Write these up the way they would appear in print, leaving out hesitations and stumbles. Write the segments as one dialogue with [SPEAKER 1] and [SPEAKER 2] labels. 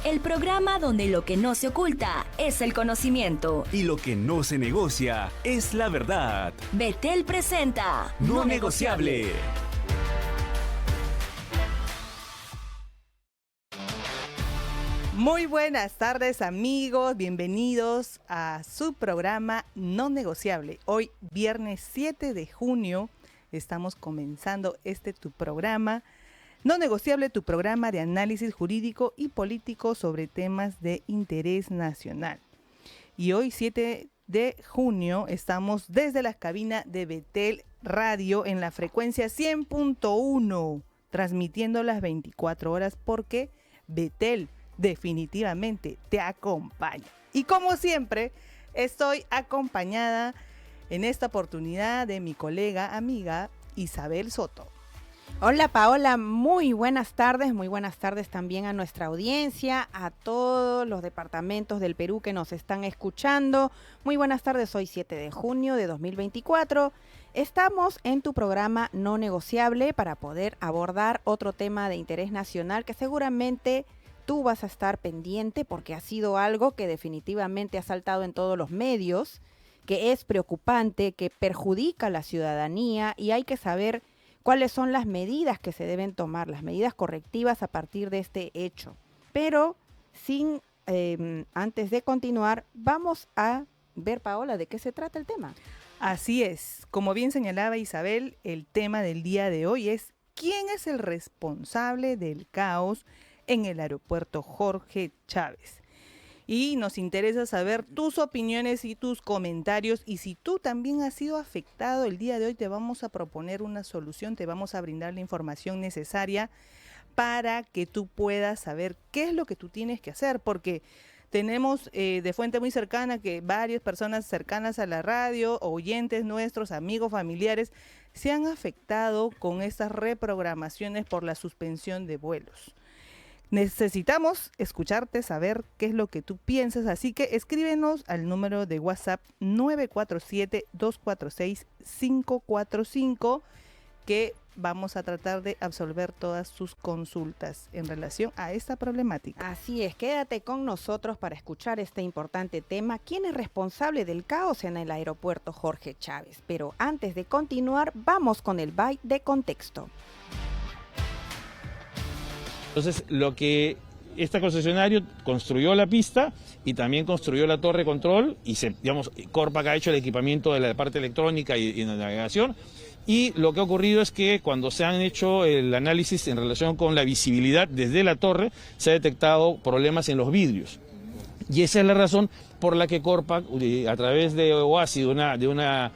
[SPEAKER 1] el programa donde lo que no se oculta es el conocimiento
[SPEAKER 2] y lo que no se negocia es la verdad.
[SPEAKER 1] Betel presenta
[SPEAKER 2] No Negociable.
[SPEAKER 3] Muy buenas tardes, amigos, bienvenidos a su programa No Negociable. Hoy, viernes 7 de junio, estamos comenzando tu programa No Negociable, tu programa de análisis jurídico y político sobre temas de interés nacional. Y hoy, 7 de junio, estamos desde la cabina de Betel Radio en la frecuencia 100.1, transmitiendo las 24 horas porque Betel definitivamente te acompaña. Y como siempre, estoy acompañada en esta oportunidad de mi colega, amiga Isabel Soto.
[SPEAKER 4] Hola Paola, muy buenas tardes también a nuestra audiencia, a todos los departamentos del Perú que nos están escuchando. Muy buenas tardes, hoy 7 de junio de 2024. Estamos en tu programa No Negociable para poder abordar otro tema de interés nacional que seguramente tú vas a estar pendiente porque ha sido algo que definitivamente ha saltado en todos los medios, que es preocupante, que perjudica a la ciudadanía y hay que saber cuáles son las medidas que se deben tomar, las medidas correctivas a partir de este hecho. Pero antes de continuar, vamos a ver, Paola, de qué se trata el tema.
[SPEAKER 3] Así es, como bien señalaba Isabel, el tema del día de hoy es ¿quién es el responsable del caos en el aeropuerto Jorge Chávez? Y nos interesa saber tus opiniones y tus comentarios, y si tú también has sido afectado el día de hoy, te vamos a proponer una solución, te vamos a brindar la información necesaria para que tú puedas saber qué es lo que tú tienes que hacer, porque tenemos de fuente muy cercana que varias personas cercanas a la radio, oyentes nuestros, amigos, familiares, se han afectado con estas reprogramaciones por la suspensión de vuelos. Necesitamos escucharte, saber qué es lo que tú piensas, así que escríbenos al número de WhatsApp 947-246-545, que vamos a tratar de absolver todas sus consultas en relación a esta problemática.
[SPEAKER 4] Así es, quédate con nosotros para escuchar este importante tema. ¿Quién es responsable del caos en el aeropuerto Jorge Chávez? Pero antes de continuar, vamos con el byte de contexto.
[SPEAKER 5] Entonces, este concesionario construyó la pista y también construyó la torre de control y Corpac ha hecho el equipamiento de la parte electrónica y la navegación. Y lo que ha ocurrido es que cuando se han hecho el análisis en relación con la visibilidad desde la torre, se ha detectado problemas en los vidrios. Y esa es la razón por la que Corpac, a través de OASI, de una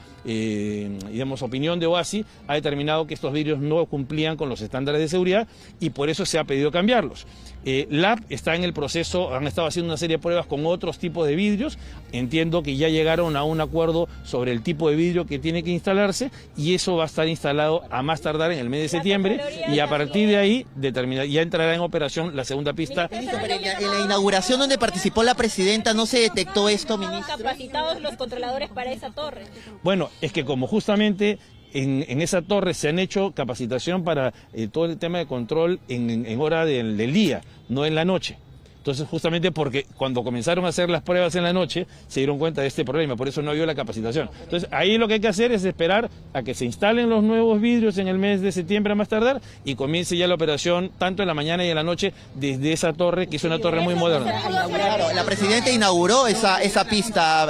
[SPEAKER 5] opinión de OASI, ha determinado que estos vidrios no cumplían con los estándares de seguridad y por eso se ha pedido cambiarlos. LAB está en el proceso, han estado haciendo una serie de pruebas con otros tipos de vidrios. Entiendo que ya llegaron a un acuerdo sobre el tipo de vidrio que tiene que instalarse y eso va a estar instalado a más tardar en el mes de septiembre y a partir de ahí ya entrará en operación la segunda pista.
[SPEAKER 6] Ministro, pero en la inauguración donde participó la presidenta no se detectó esto, ministro.
[SPEAKER 7] ¿Están capacitados los controladores para esa torre?
[SPEAKER 5] Bueno, es que como justamente en esa torre se han hecho capacitación para todo el tema de control en hora del día, no en la noche. Entonces, justamente porque cuando comenzaron a hacer las pruebas en la noche, se dieron cuenta de este problema, por eso no había la capacitación. Entonces, ahí lo que hay que hacer es esperar a que se instalen los nuevos vidrios en el mes de septiembre a más tardar y comience ya la operación tanto en la mañana y en la noche desde esa torre, que es una torre muy moderna.
[SPEAKER 6] Claro, la presidenta inauguró esa pista,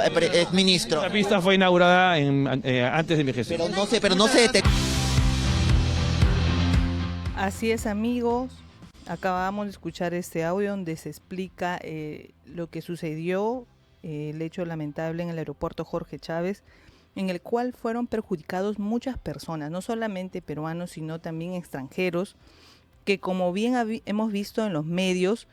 [SPEAKER 6] ministro.
[SPEAKER 5] La pista fue inaugurada antes de mi gestión.
[SPEAKER 6] Pero no se detectó.
[SPEAKER 3] Así es, amigos. Acabamos de escuchar este audio donde se explica lo que sucedió, el hecho lamentable en el aeropuerto Jorge Chávez, en el cual fueron perjudicados muchas personas, no solamente peruanos, sino también extranjeros, que como bien hemos visto en los medios,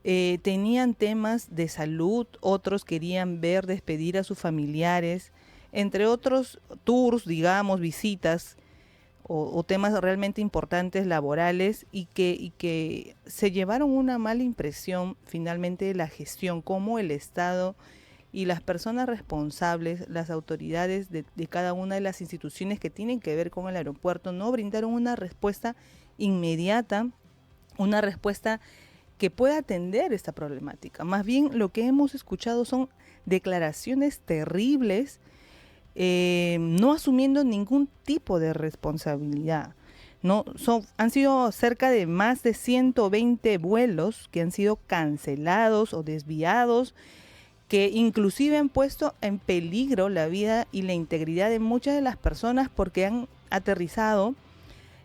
[SPEAKER 3] tenían temas de salud, otros querían despedir a sus familiares, entre otros tours, visitas, o temas realmente importantes laborales y que se llevaron una mala impresión finalmente de la gestión, como el Estado y las personas responsables, las autoridades de cada una de las instituciones que tienen que ver con el aeropuerto, no brindaron una respuesta inmediata, una respuesta que pueda atender esta problemática. Más bien lo que hemos escuchado son declaraciones terribles, no asumiendo ningún tipo de responsabilidad. Han sido cerca de más de 120 vuelos que han sido cancelados o desviados, que inclusive han puesto en peligro la vida y la integridad de muchas de las personas porque han aterrizado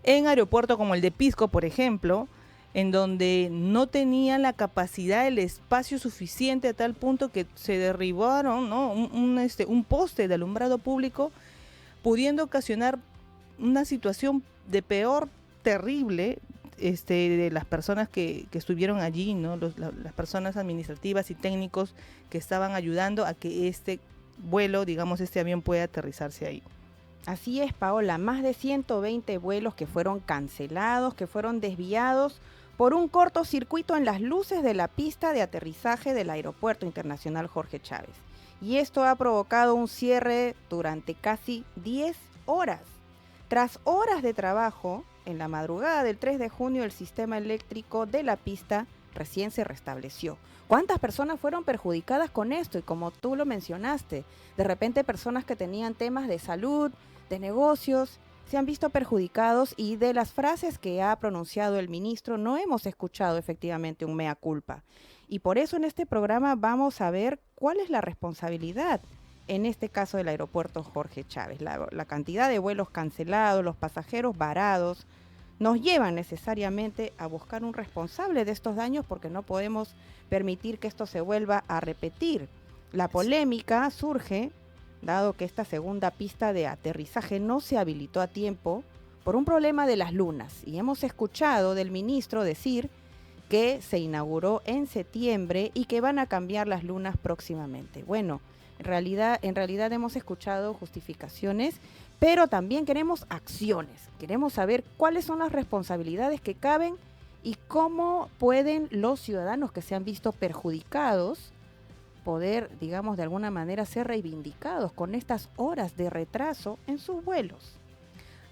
[SPEAKER 3] en aeropuertos como el de Pisco, por ejemplo, en donde no tenían la capacidad, el espacio suficiente, a tal punto que se derribaron, ¿no?, un poste de alumbrado público, pudiendo ocasionar una situación de peor terrible de las personas que estuvieron allí, ¿no? Las personas administrativas y técnicos que estaban ayudando a que este vuelo, digamos, este avión pueda aterrizarse ahí.
[SPEAKER 4] Así es, Paola, más de 120 vuelos que fueron cancelados, que fueron desviados por un cortocircuito en las luces de la pista de aterrizaje del Aeropuerto Internacional Jorge Chávez. Y esto ha provocado un cierre durante casi 10 horas. Tras horas de trabajo, en la madrugada del 3 de junio el sistema eléctrico de la pista recién se restableció. ¿Cuántas personas fueron perjudicadas con esto? Y como tú lo mencionaste, de repente personas que tenían temas de salud, de negocios, se han visto perjudicados, y de las frases que ha pronunciado el ministro no hemos escuchado efectivamente un mea culpa. Y por eso en este programa vamos a ver cuál es la responsabilidad, en este caso del aeropuerto Jorge Chávez. La cantidad de vuelos cancelados, los pasajeros varados, nos llevan necesariamente a buscar un responsable de estos daños, porque no podemos permitir que esto se vuelva a repetir. La polémica surge dado que esta segunda pista de aterrizaje no se habilitó a tiempo por un problema de las lunas, y hemos escuchado del ministro decir que se inauguró en septiembre y que van a cambiar las lunas próximamente. Bueno, en realidad hemos escuchado justificaciones, pero también queremos acciones. Queremos saber cuáles son las responsabilidades que caben y cómo pueden los ciudadanos que se han visto perjudicados poder, digamos, de alguna manera ser reivindicados con estas horas de retraso en sus vuelos.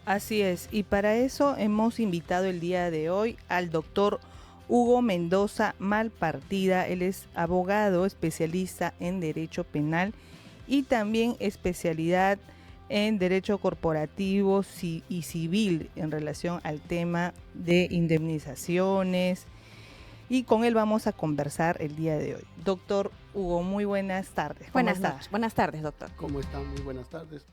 [SPEAKER 3] Así es, y para eso hemos invitado el día de hoy al doctor Hugo Mendoza Malpartida. Él es abogado, especialista en Derecho Penal y también especialidad en Derecho Corporativo y Civil en relación al tema de indemnizaciones. Y con él vamos a conversar el día de hoy. Doctor Hugo, muy buenas tardes.
[SPEAKER 4] Buenas tardes, doctor.
[SPEAKER 8] ¿Cómo están? Muy buenas tardes.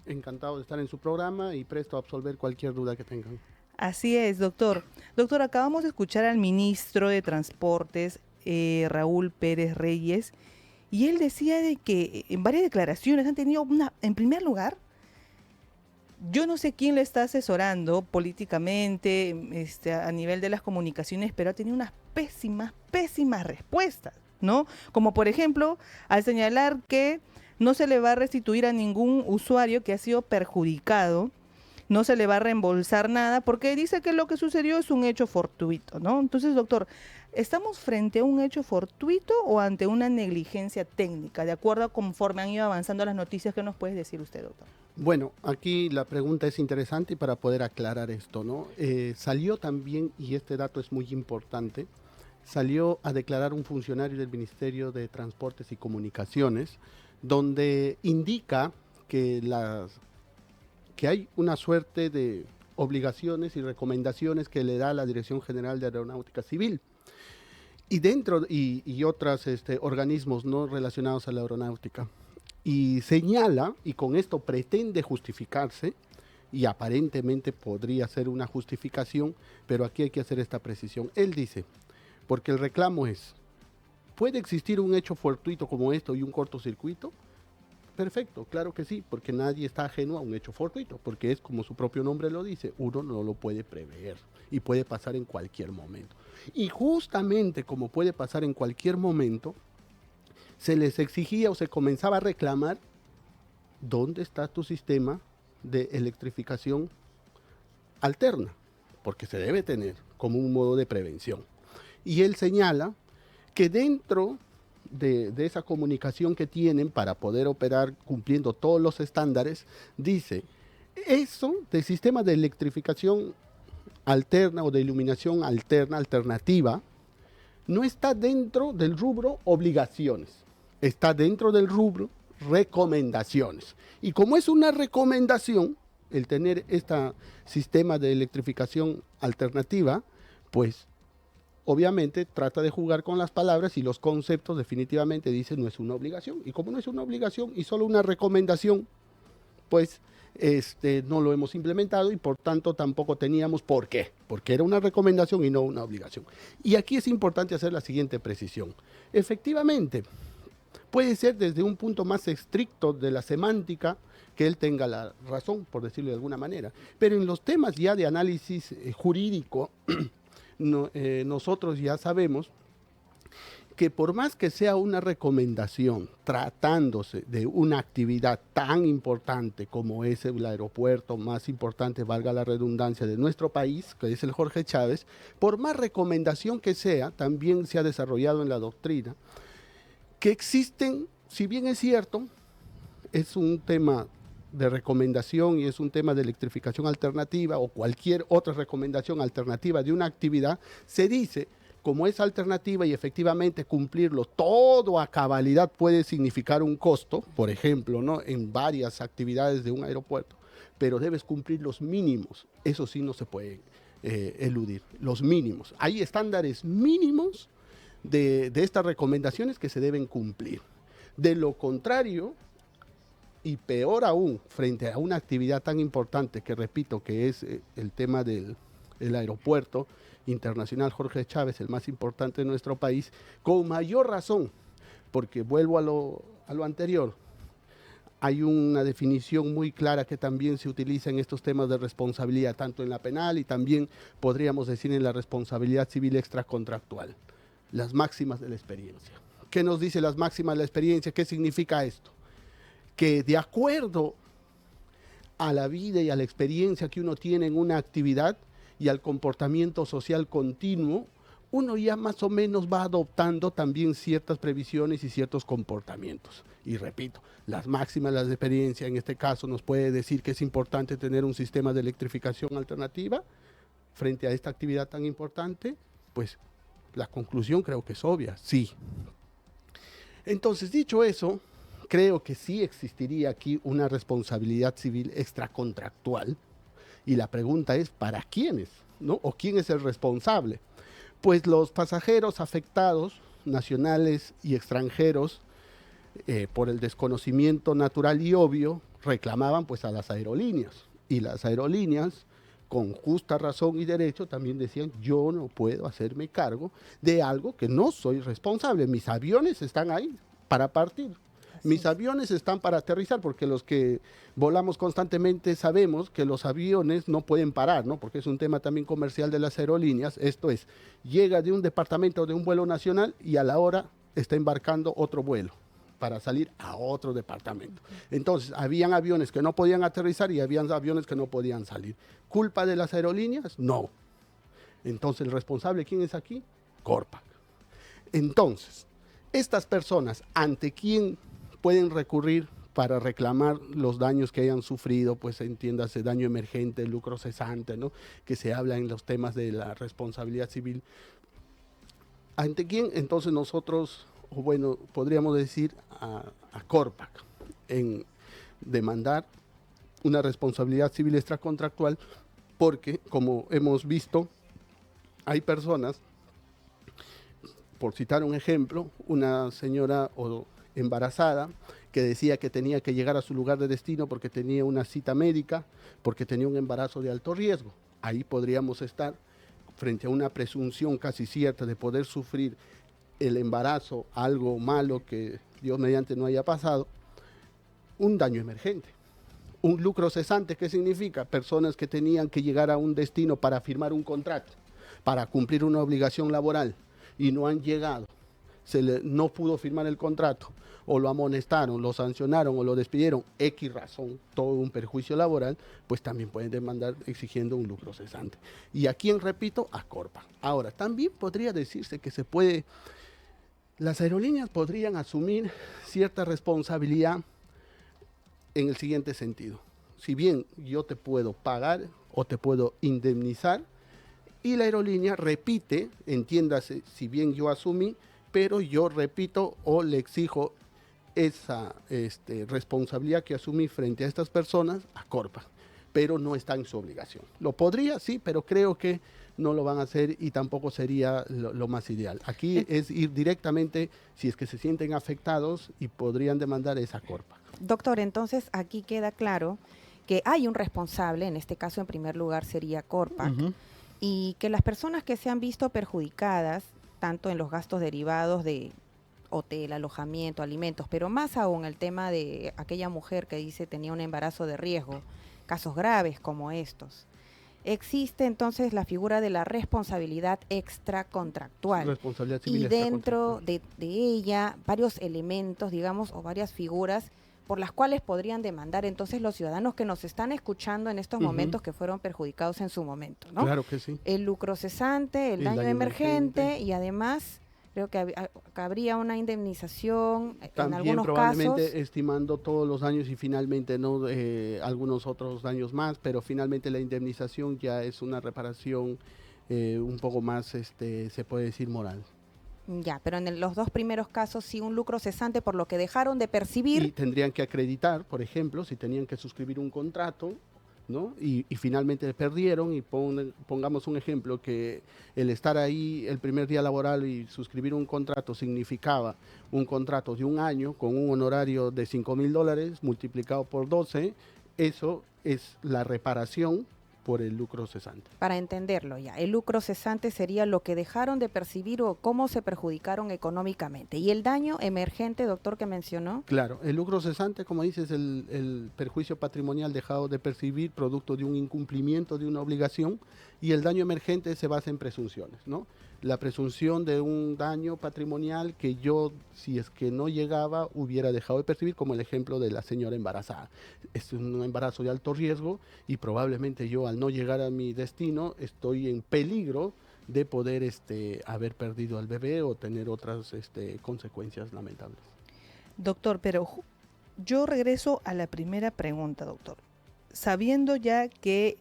[SPEAKER 8] Encantado de estar en su programa y presto a absolver cualquier duda que tengan.
[SPEAKER 3] Así es, doctor. Doctor, acabamos de escuchar al ministro de Transportes, Raúl Pérez Reyes, y él decía de que en varias declaraciones han tenido en primer lugar, yo no sé quién le está asesorando políticamente, a nivel de las comunicaciones, pero ha tenido unas pésimas respuestas, ¿no? Como por ejemplo, al señalar que no se le va a restituir a ningún usuario que ha sido perjudicado, no se le va a reembolsar nada, porque dice que lo que sucedió es un hecho fortuito, ¿no? Entonces, doctor, ¿estamos frente a un hecho fortuito o ante una negligencia técnica? De acuerdo a conforme han ido avanzando las noticias, ¿qué nos puede decir usted, doctor?
[SPEAKER 8] Bueno, aquí la pregunta es interesante para poder aclarar esto, ¿no? Salió también, y este dato es muy importante, salió a declarar un funcionario del Ministerio de Transportes y Comunicaciones, donde indica que hay una suerte de obligaciones y recomendaciones que le da la Dirección General de Aeronáutica Civil y otros organismos no relacionados a la aeronáutica. Y señala, y con esto pretende justificarse, y aparentemente podría ser una justificación, pero aquí hay que hacer esta precisión. Él dice, porque el reclamo es, ¿puede existir un hecho fortuito como esto y un cortocircuito? Perfecto, claro que sí, porque nadie está ajeno a un hecho fortuito, porque es como su propio nombre lo dice, uno no lo puede prever y puede pasar en cualquier momento. Y justamente como puede pasar en cualquier momento, se les exigía o se comenzaba a reclamar, ¿dónde está tu sistema de electrificación alterna? Porque se debe tener como un modo de prevención. Y él señala que dentro de esa comunicación que tienen para poder operar cumpliendo todos los estándares, dice, eso de sistema de electrificación alterna o de iluminación alternativa, no está dentro del rubro obligaciones, está dentro del rubro recomendaciones. Y como es una recomendación, el tener este sistema de electrificación alternativa, pues obviamente trata de jugar con las palabras y los conceptos. Definitivamente dice no es una obligación. Y como no es una obligación y solo una recomendación, pues no lo hemos implementado y por tanto tampoco teníamos por qué, porque era una recomendación y no una obligación. Y aquí es importante hacer la siguiente precisión. Efectivamente, puede ser desde un punto más estricto de la semántica que él tenga la razón, por decirlo de alguna manera, pero en los temas ya de análisis jurídico, nosotros ya sabemos que por más que sea una recomendación, tratándose de una actividad tan importante como es el aeropuerto más importante, valga la redundancia, de nuestro país, que es el Jorge Chávez, por más recomendación que sea, también se ha desarrollado en la doctrina, que existen, si bien es cierto, es un tema de recomendación y es un tema de electrificación alternativa o cualquier otra recomendación alternativa de una actividad, se dice, como es alternativa y efectivamente cumplirlo todo a cabalidad puede significar un costo, por ejemplo, ¿no?, en varias actividades de un aeropuerto, pero debes cumplir los mínimos, eso sí no se puede eludir, los mínimos. Hay estándares mínimos de estas recomendaciones que se deben cumplir. De lo contrario, y peor aún, frente a una actividad tan importante que repito que es el tema del aeropuerto internacional Jorge Chávez, el más importante de nuestro país, con mayor razón, porque vuelvo a lo anterior, hay una definición muy clara que también se utiliza en estos temas de responsabilidad, tanto en la penal y también podríamos decir en la responsabilidad civil extracontractual, las máximas de la experiencia. ¿Qué nos dice las máximas de la experiencia? ¿Qué significa esto? Que de acuerdo a la vida y a la experiencia que uno tiene en una actividad y al comportamiento social continuo, uno ya más o menos va adoptando también ciertas previsiones y ciertos comportamientos. Y repito, las máximas de la experiencia en este caso nos puede decir que es importante tener un sistema de electrificación alternativa frente a esta actividad tan importante, pues la conclusión creo que es obvia, sí. Entonces, dicho eso, creo que sí existiría aquí una responsabilidad civil extracontractual y la pregunta es ¿para quiénes?, ¿no? ¿O quién es el responsable? Pues los pasajeros afectados, nacionales y extranjeros, por el desconocimiento natural y obvio, reclamaban pues a las aerolíneas y las aerolíneas con justa razón y derecho también decían yo no puedo hacerme cargo de algo que no soy responsable, mis aviones están ahí para partir. Mis aviones están para aterrizar, porque los que volamos constantemente sabemos que los aviones no pueden parar, ¿no? Porque es un tema también comercial de las aerolíneas. Esto es, llega de un departamento de un vuelo nacional y a la hora está embarcando otro vuelo para salir a otro departamento. Entonces, habían aviones que no podían aterrizar y habían aviones que no podían salir. ¿Culpa de las aerolíneas? No. Entonces, ¿el responsable quién es aquí? Corpac. Entonces, estas personas, ¿ante quién pueden recurrir para reclamar los daños que hayan sufrido? Pues entiéndase daño emergente, lucro cesante, ¿no?, que se habla en los temas de la responsabilidad civil. ¿Ante quién? Entonces nosotros, o bueno, podríamos decir a Corpac, en demandar una responsabilidad civil extracontractual, porque como hemos visto, hay personas, por citar un ejemplo, una señora embarazada que decía que tenía que llegar a su lugar de destino porque tenía una cita médica, porque tenía un embarazo de alto riesgo. Ahí podríamos estar frente a una presunción casi cierta de poder sufrir el embarazo, algo malo que Dios mediante no haya pasado, un daño emergente. Un lucro cesante, ¿qué significa? Personas que tenían que llegar a un destino para firmar un contrato, para cumplir una obligación laboral y no han llegado. No pudo firmar el contrato, o lo amonestaron, lo sancionaron o lo despidieron, X razón, todo un perjuicio laboral, pues también pueden demandar exigiendo un lucro cesante. ¿Y a quién, repito? A Corpac. Ahora, también podría decirse que las aerolíneas podrían asumir cierta responsabilidad en el siguiente sentido. Si bien yo te puedo pagar o te puedo indemnizar, y la aerolínea repite, entiéndase, si bien yo asumí, pero yo repito o le exijo esa responsabilidad que asumí frente a estas personas a Corpa, pero no está en su obligación. Lo podría, sí, pero creo que no lo van a hacer y tampoco sería lo más ideal. Aquí es ir directamente, si es que se sienten afectados y podrían demandar esa Corpa.
[SPEAKER 4] Doctor, entonces aquí queda claro que hay un responsable, en este caso en primer lugar sería Corpac, y que las personas que se han visto perjudicadas, tanto en los gastos derivados de hotel, alojamiento, alimentos, pero más aún el tema de aquella mujer que dice tenía un embarazo de riesgo, casos graves como estos. Existe entonces la figura de la responsabilidad extracontractual.
[SPEAKER 8] Responsabilidad civil
[SPEAKER 4] y dentro
[SPEAKER 8] extracontractual.
[SPEAKER 4] de ella varios elementos, digamos, o varias figuras por las cuales podrían demandar entonces los ciudadanos que nos están escuchando en estos momentos que fueron perjudicados en su momento, ¿no?
[SPEAKER 8] Claro que sí.
[SPEAKER 4] El lucro cesante, el daño emergente y además creo que habría una indemnización en
[SPEAKER 8] También
[SPEAKER 4] algunos
[SPEAKER 8] probablemente
[SPEAKER 4] casos.
[SPEAKER 8] estimando todos los daños y finalmente no algunos otros daños más, pero finalmente la indemnización ya es una reparación un poco más, se puede decir, moral.
[SPEAKER 4] Ya, pero en los dos primeros casos sí un lucro cesante por lo que dejaron de percibir.
[SPEAKER 8] Y tendrían que acreditar, por ejemplo, si tenían que suscribir un contrato, ¿no? Y finalmente perdieron y pongamos un ejemplo que el estar ahí el primer día laboral y suscribir un contrato significaba un contrato de un año con un honorario de $5,000 multiplicado por 12, eso es la reparación por el lucro cesante.
[SPEAKER 4] Para entenderlo ya, el lucro cesante sería lo que dejaron de percibir o cómo se perjudicaron económicamente. ¿Y el daño emergente, doctor, que mencionó?
[SPEAKER 8] Claro, el lucro cesante, como dices, el perjuicio patrimonial dejado de percibir producto de un incumplimiento de una obligación, y el daño emergente se basa en presunciones, ¿no? La presunción de un daño patrimonial que yo, si es que no llegaba, hubiera dejado de percibir, como el ejemplo de la señora embarazada. Es un embarazo de alto riesgo y probablemente yo, al no llegar a mi destino, estoy en peligro de poder haber perdido al bebé o tener otras consecuencias lamentables.
[SPEAKER 3] Doctor, pero yo regreso a la primera pregunta, doctor. Sabiendo ya que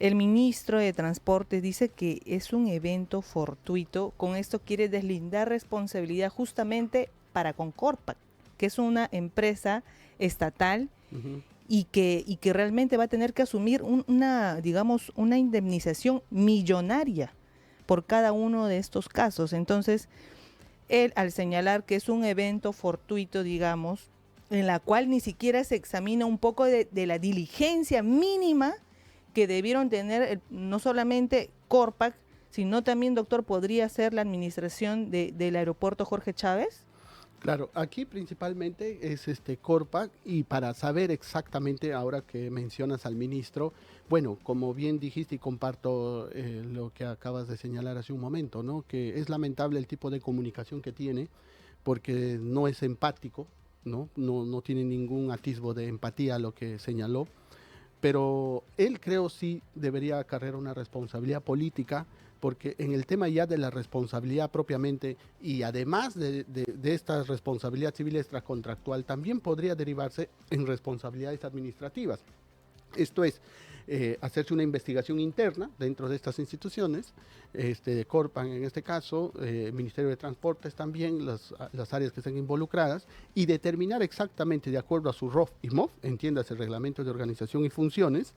[SPEAKER 3] el ministro de Transportes dice que es un evento fortuito, con esto quiere deslindar responsabilidad justamente para con Corpac, que es una empresa estatal y que realmente va a tener que asumir una indemnización millonaria por cada uno de estos casos. Entonces, él, al señalar que es un evento fortuito, digamos, en la cual ni siquiera se examina un poco de la diligencia mínima que debieron tener no solamente Corpac, sino también, doctor, podría ser la administración del aeropuerto Jorge Chávez.
[SPEAKER 8] Claro, aquí principalmente es Corpac, y para saber exactamente, ahora que mencionas al ministro, bueno, como bien dijiste y comparto lo que acabas de señalar hace un momento, ¿no? Que es lamentable el tipo de comunicación que tiene, porque no es empático, ¿no? No tiene ningún atisbo de empatía a lo que señaló. Pero él, creo, sí debería acarrear una responsabilidad política, porque en el tema ya de la responsabilidad propiamente, y además de esta responsabilidad civil extracontractual, también podría derivarse en responsabilidades administrativas. Esto es, hacerse una investigación interna dentro de estas instituciones, de Corpac en este caso, Ministerio de Transportes también, las áreas que estén involucradas, y determinar exactamente, de acuerdo a su ROF y MOF, entiéndase, Reglamento de Organización y Funciones,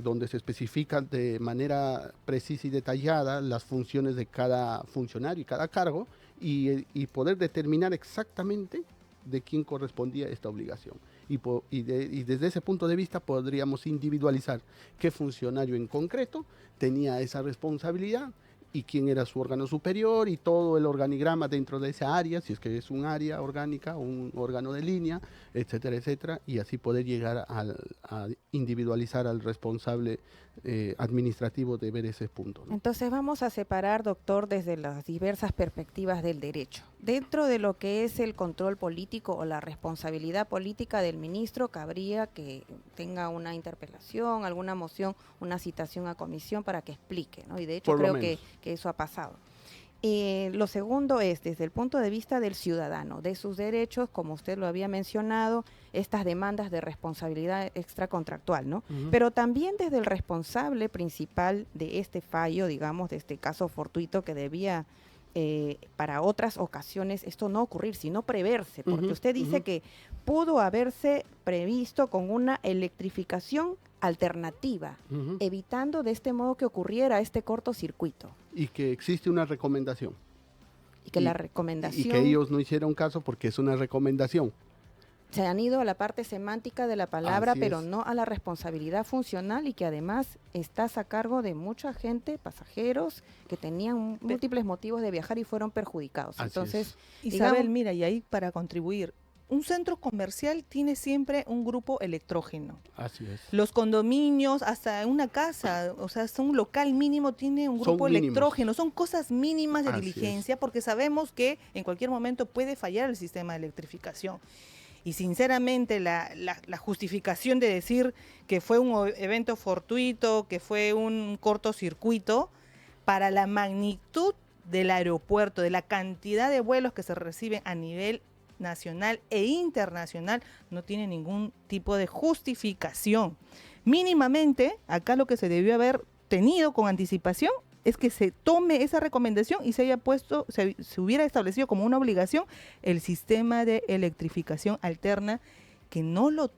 [SPEAKER 8] donde se especifican de manera precisa y detallada las funciones de cada funcionario y cada cargo, y poder determinar exactamente de quién correspondía esta obligación. Y desde ese punto de vista podríamos individualizar qué funcionario en concreto tenía esa responsabilidad y quién era su órgano superior y todo el organigrama dentro de esa área, si es que es un área orgánica, un órgano de línea, etcétera, etcétera, y así poder llegar a individualizar al responsable administrativo de ver ese punto, ¿no?
[SPEAKER 4] Entonces vamos a separar, doctor, desde las diversas perspectivas del derecho. Dentro de lo que es el control político o la responsabilidad política del ministro, cabría que tenga una interpelación, alguna moción, una citación a comisión para que explique, ¿no? Y de hecho creo que eso ha pasado. Lo segundo es desde el punto de vista del ciudadano, de sus derechos, como usted lo había mencionado, estas demandas de responsabilidad extracontractual, ¿no? Pero también desde el responsable principal de este fallo, digamos, de este caso fortuito que debía para otras ocasiones esto no ocurrir, sino preverse, porque usted dice que pudo haberse previsto con una electrificación alternativa, evitando de este modo que ocurriera este cortocircuito.
[SPEAKER 8] Y que existe una recomendación.
[SPEAKER 4] Y que la recomendación...
[SPEAKER 8] Y que ellos no hicieron caso porque es una recomendación.
[SPEAKER 4] Se han ido a la parte semántica de la palabra,
[SPEAKER 8] Así
[SPEAKER 4] pero
[SPEAKER 8] es.
[SPEAKER 4] no a la responsabilidad funcional y que además estás a cargo de mucha gente, pasajeros, que tenían múltiples motivos de viajar y fueron perjudicados.
[SPEAKER 8] Así
[SPEAKER 4] Entonces,
[SPEAKER 3] Isabel,
[SPEAKER 4] digamos,
[SPEAKER 3] mira, y ahí para contribuir, un centro comercial tiene siempre un grupo electrógeno.
[SPEAKER 8] Así es.
[SPEAKER 3] Los condominios, hasta una casa, o sea, hasta un local mínimo tiene un
[SPEAKER 8] Son
[SPEAKER 3] grupo
[SPEAKER 8] mínimos.
[SPEAKER 3] electrógeno. Son cosas mínimas de
[SPEAKER 8] Así
[SPEAKER 3] diligencia porque sabemos que en cualquier momento puede fallar el sistema de electrificación. Y sinceramente la justificación de decir que fue un evento fortuito, que fue un cortocircuito, para la magnitud del aeropuerto, de la cantidad de vuelos que se reciben a nivel nacional e internacional, no tiene ningún tipo de justificación. Mínimamente, acá lo que se debió haber tenido con anticipación es que se tome esa recomendación y se haya puesto, se hubiera establecido como una obligación el sistema de electrificación alterna que no lo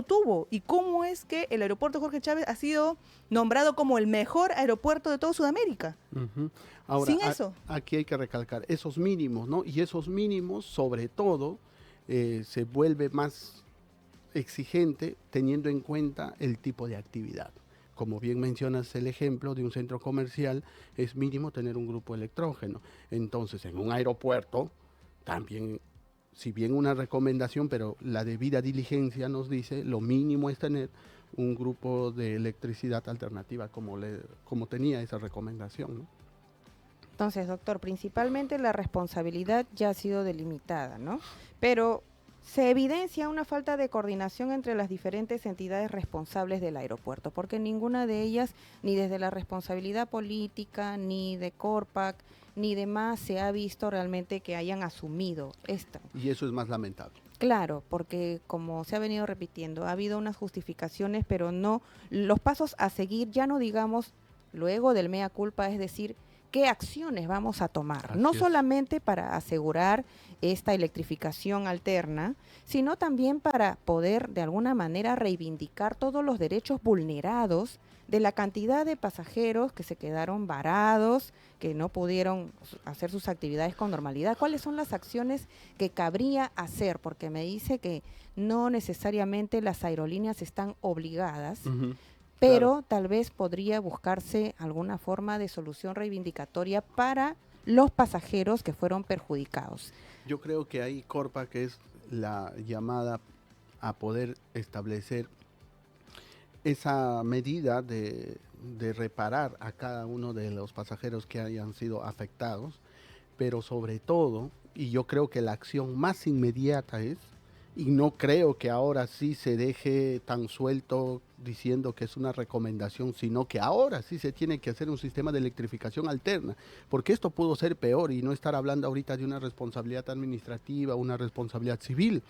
[SPEAKER 3] tuvo. ¿Y cómo es que el aeropuerto Jorge Chávez ha sido nombrado como el mejor aeropuerto de toda Sudamérica?
[SPEAKER 8] Ahora,
[SPEAKER 3] Sin eso.
[SPEAKER 8] aquí hay que recalcar esos mínimos, ¿no? Y esos mínimos, sobre todo, se vuelve más exigente teniendo en cuenta el tipo de actividad. Como bien mencionas el ejemplo de un centro comercial, es mínimo tener un grupo electrógeno. Entonces, en un aeropuerto, también, si bien una recomendación, pero la debida diligencia nos dice, lo mínimo es tener un grupo de electricidad alternativa como tenía esa recomendación, ¿no?
[SPEAKER 4] entonces, doctor, principalmente la responsabilidad ya ha sido delimitada, ¿no? Pero se evidencia una falta de coordinación entre las diferentes entidades responsables del aeropuerto, porque ninguna de ellas, ni desde la responsabilidad política, ni de Corpac, ni demás, se ha visto realmente que hayan asumido esto.
[SPEAKER 8] Y eso es más lamentable.
[SPEAKER 4] Claro, porque como se ha venido repitiendo, ha habido unas justificaciones, pero no los pasos a seguir, ya no digamos luego del mea culpa, es decir, qué acciones vamos a tomar,
[SPEAKER 8] Así
[SPEAKER 4] no
[SPEAKER 8] es.
[SPEAKER 4] solamente para asegurar esta electrificación alterna, sino también para poder de alguna manera reivindicar todos los derechos vulnerados de la cantidad de pasajeros que se quedaron varados, que no pudieron hacer sus actividades con normalidad. ¿Cuáles son las acciones que cabría hacer? Porque me dice que no necesariamente las aerolíneas están obligadas, pero tal vez podría buscarse alguna forma de solución reivindicatoria para los pasajeros que fueron perjudicados.
[SPEAKER 8] Yo creo que ahí Corpac es la llamada a poder establecer esa medida de reparar a cada uno de los pasajeros que hayan sido afectados, pero sobre todo, y yo creo que la acción más inmediata es, y no creo que ahora sí se deje tan suelto diciendo que es una recomendación, sino que ahora sí se tiene que hacer un sistema de electrificación alterna, porque esto pudo ser peor y no estar hablando ahorita de una responsabilidad administrativa, una responsabilidad civil,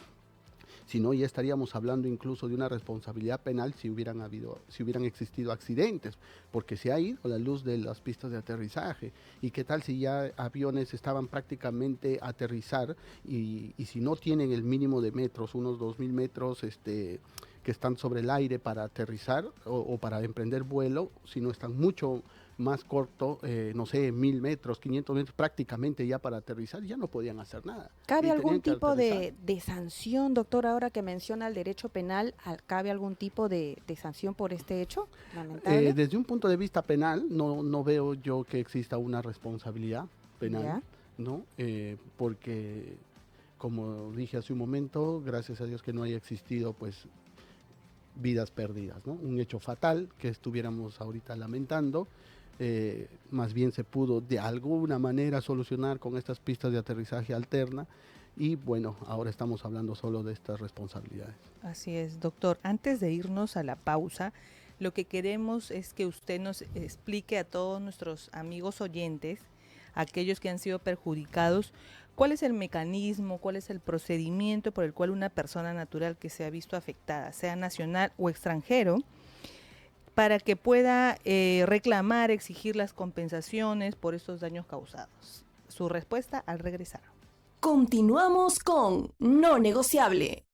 [SPEAKER 8] sino ya estaríamos hablando incluso de una responsabilidad penal si hubieran existido accidentes, porque se ha ido la luz de las pistas de aterrizaje. ¿Y qué tal si ya aviones estaban prácticamente a aterrizar y si no tienen el mínimo de metros, unos 2.000 metros que están sobre el aire para aterrizar o para emprender vuelo, si no están mucho más corto, no sé, 1.000 metros, 500 metros, prácticamente ya para aterrizar, ya no podían hacer nada.
[SPEAKER 4] ¿Cabe
[SPEAKER 8] Y
[SPEAKER 4] algún
[SPEAKER 8] tenían que
[SPEAKER 4] tipo de
[SPEAKER 8] aterrizar.
[SPEAKER 4] sanción, doctor, ahora que menciona el derecho penal? ¿Cabe algún tipo de sanción por este hecho lamentable?
[SPEAKER 8] Desde un punto de vista penal, no veo yo que exista una responsabilidad penal,
[SPEAKER 4] Ya.
[SPEAKER 8] ¿no? Porque, como dije hace un momento, gracias a Dios que no haya existido, pues, vidas perdidas, ¿no? Un hecho fatal que estuviéramos ahorita lamentando. Más bien se pudo de alguna manera solucionar con estas pistas de aterrizaje alterna y bueno, ahora estamos hablando solo de estas responsabilidades.
[SPEAKER 3] Así es, doctor. Antes de irnos a la pausa, lo que queremos es que usted nos explique a todos nuestros amigos oyentes aquellos que han sido perjudicados, ¿cuál es el mecanismo, cuál es el procedimiento por el cual una persona natural que se ha visto afectada, sea nacional o extranjero, para que pueda reclamar, exigir las compensaciones por estos daños causados? Su respuesta al regresar.
[SPEAKER 1] Continuamos con No Negociable.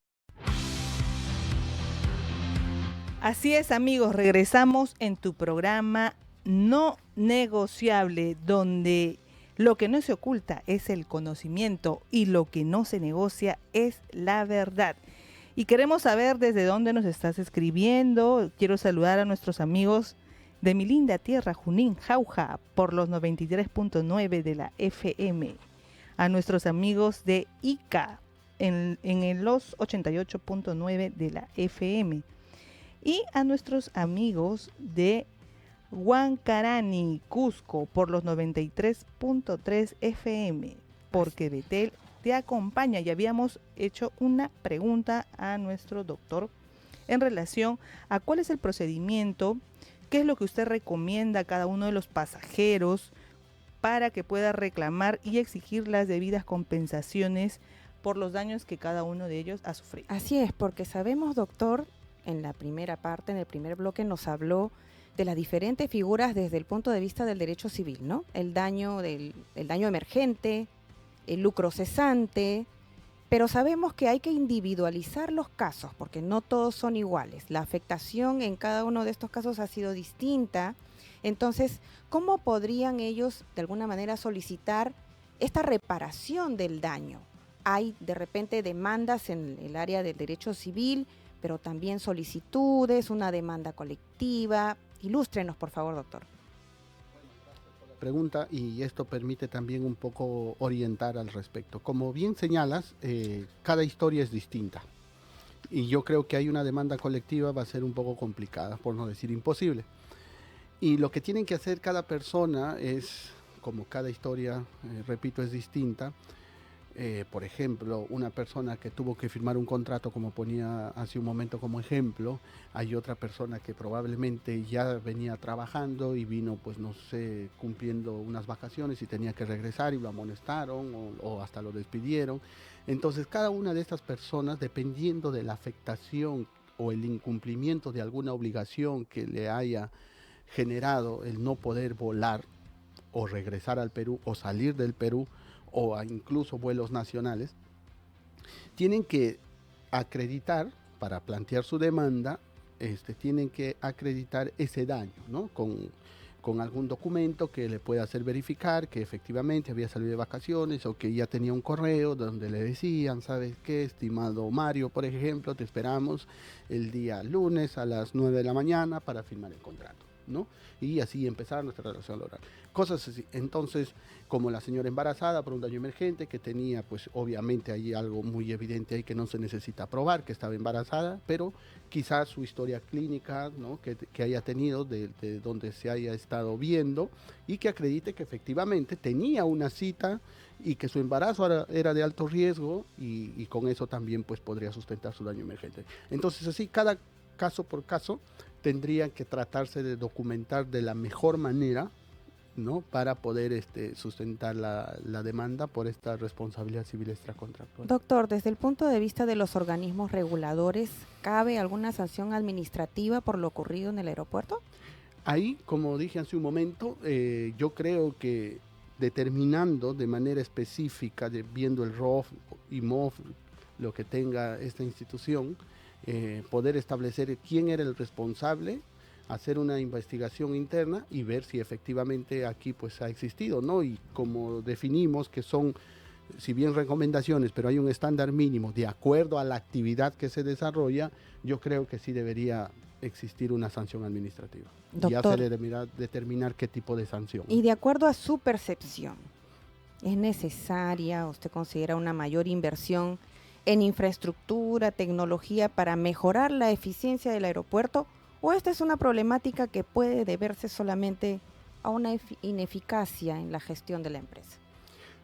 [SPEAKER 3] Así es, amigos, regresamos en tu programa No Negociable, donde lo que no se oculta es el conocimiento y lo que no se negocia es la verdad. Y queremos saber desde dónde nos estás escribiendo. Quiero saludar a nuestros amigos de mi linda tierra, Junín, Jauja, por los 93.9 de la FM. A nuestros amigos de Ica, en los 88.9 de la FM. Y a nuestros amigos de Huancarani, Cusco, por los 93.3 FM, porque Betel te acompaña. Y habíamos hecho una pregunta a nuestro doctor en relación a cuál es el procedimiento, qué es lo que usted recomienda a cada uno de los pasajeros para que pueda reclamar y exigir las debidas compensaciones por los daños que cada uno de ellos ha sufrido.
[SPEAKER 4] Así es, porque sabemos, doctor, en la primera parte, en el primer bloque, nos habló de las diferentes figuras desde el punto de vista del derecho civil, ¿no? El daño emergente, el lucro cesante, pero sabemos que hay que individualizar los casos porque no todos son iguales. La afectación en cada uno de estos casos ha sido distinta. Entonces, ¿cómo podrían ellos de alguna manera solicitar esta reparación del daño? Hay de repente demandas en el área del derecho civil, pero también solicitudes, una demanda colectiva. Ilústrenos, por favor, doctor.
[SPEAKER 8] Pregunta, y esto permite también un poco orientar al respecto. Como bien señalas, cada historia es distinta. Y yo creo que hay una demanda colectiva va a ser un poco complicada, por no decir imposible. Y lo que tienen que hacer cada persona es, como cada historia, repito, es distinta. Por ejemplo, una persona que tuvo que firmar un contrato, como ponía hace un momento como ejemplo, hay otra persona que probablemente ya venía trabajando y vino, pues no sé, cumpliendo unas vacaciones y tenía que regresar y lo amonestaron o hasta lo despidieron. Entonces, cada una de estas personas, dependiendo de la afectación o el incumplimiento de alguna obligación que le haya generado el no poder volar o regresar al Perú o salir del Perú, o incluso vuelos nacionales, tienen que acreditar, para plantear su demanda, tienen que acreditar ese daño, ¿no? Con algún documento que le pueda hacer verificar que efectivamente había salido de vacaciones o que ya tenía un correo donde le decían, ¿sabes qué, estimado Mario, por ejemplo, te esperamos el día lunes a las 9 de la mañana para firmar el contrato, ¿no? Y así empezar nuestra relación laboral. Cosas así. Entonces, como la señora embarazada por un daño emergente que tenía, pues obviamente hay algo muy evidente ahí que no se necesita probar, que estaba embarazada, pero quizás su historia clínica, ¿no? que haya tenido, de donde se haya estado viendo, y que acredite que efectivamente tenía una cita y que su embarazo era de alto riesgo y con eso también pues podría sustentar su daño emergente. Entonces así, cada caso por caso, tendría que tratarse de documentar de la mejor manera, ¿no? Para poder sustentar la demanda por esta responsabilidad civil extracontractual.
[SPEAKER 4] Doctor, desde el punto de vista de los organismos reguladores, ¿cabe alguna sanción administrativa por lo ocurrido en el aeropuerto?
[SPEAKER 8] Ahí, como dije hace un momento, yo creo que determinando de manera específica, viendo el ROF y MOF, lo que tenga esta institución, poder establecer quién era el responsable, hacer una investigación interna y ver si efectivamente aquí pues ha existido, ¿no? Y como definimos que son, si bien recomendaciones, pero hay un estándar mínimo de acuerdo a la actividad que se desarrolla, yo creo que sí debería existir una sanción administrativa.
[SPEAKER 4] Doctor,
[SPEAKER 8] ya se le deberá determinar qué tipo de sanción.
[SPEAKER 4] Y de acuerdo a su percepción, ¿es necesaria, usted considera, una mayor inversión en infraestructura, tecnología para mejorar la eficiencia del aeropuerto? ¿O esta es una problemática que puede deberse solamente a una ineficacia en la gestión de la empresa?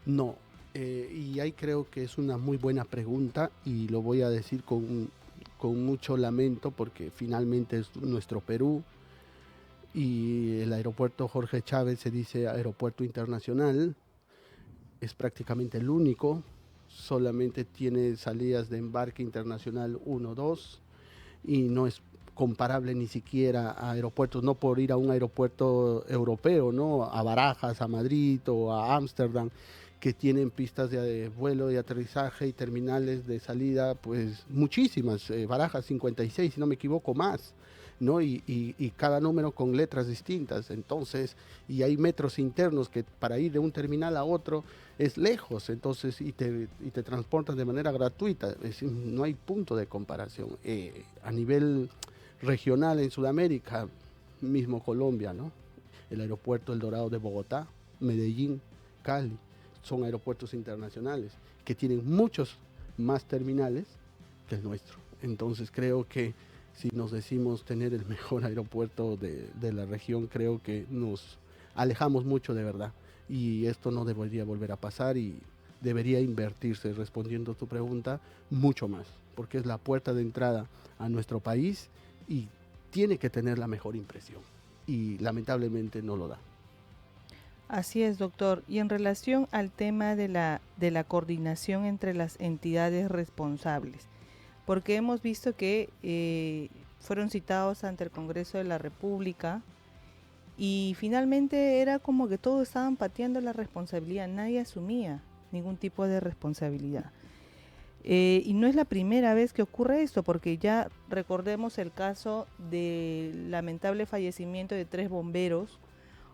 [SPEAKER 8] No, y ahí creo que es una muy buena pregunta y lo voy a decir con mucho lamento porque finalmente es nuestro Perú y el aeropuerto Jorge Chávez se dice aeropuerto internacional es prácticamente el único, solamente tiene salidas de embarque internacional 1, 2 y no es comparable ni siquiera a aeropuertos, no por ir a un aeropuerto europeo, ¿no? A Barajas, a Madrid o a Ámsterdam, que tienen pistas de vuelo y aterrizaje y terminales de salida, pues muchísimas, Barajas 56, si no me equivoco, más, ¿no? Y cada número con letras distintas, entonces, y hay metros internos que para ir de un terminal a otro es lejos, entonces, y te transportan de manera gratuita, es decir, no hay punto de comparación. A nivel regional en Sudamérica, mismo Colombia, ¿no? El aeropuerto El Dorado de Bogotá, Medellín, Cali, son aeropuertos internacionales que tienen muchos más terminales que el nuestro. Entonces creo que si nos decimos tener el mejor aeropuerto de la región, creo que nos alejamos mucho de verdad. Y esto no debería volver a pasar y debería invertirse, respondiendo a tu pregunta, mucho más, porque es la puerta de entrada a nuestro país y tiene que tener la mejor impresión. Y lamentablemente no lo da.
[SPEAKER 3] Así es, doctor. Y en relación al tema de la coordinación entre las entidades responsables, porque hemos visto que fueron citados ante el Congreso de la República y finalmente era como que todos estaban pateando la responsabilidad, nadie asumía ningún tipo de responsabilidad. Y no es la primera vez que ocurre esto, porque ya recordemos el caso del lamentable fallecimiento de 3 bomberos,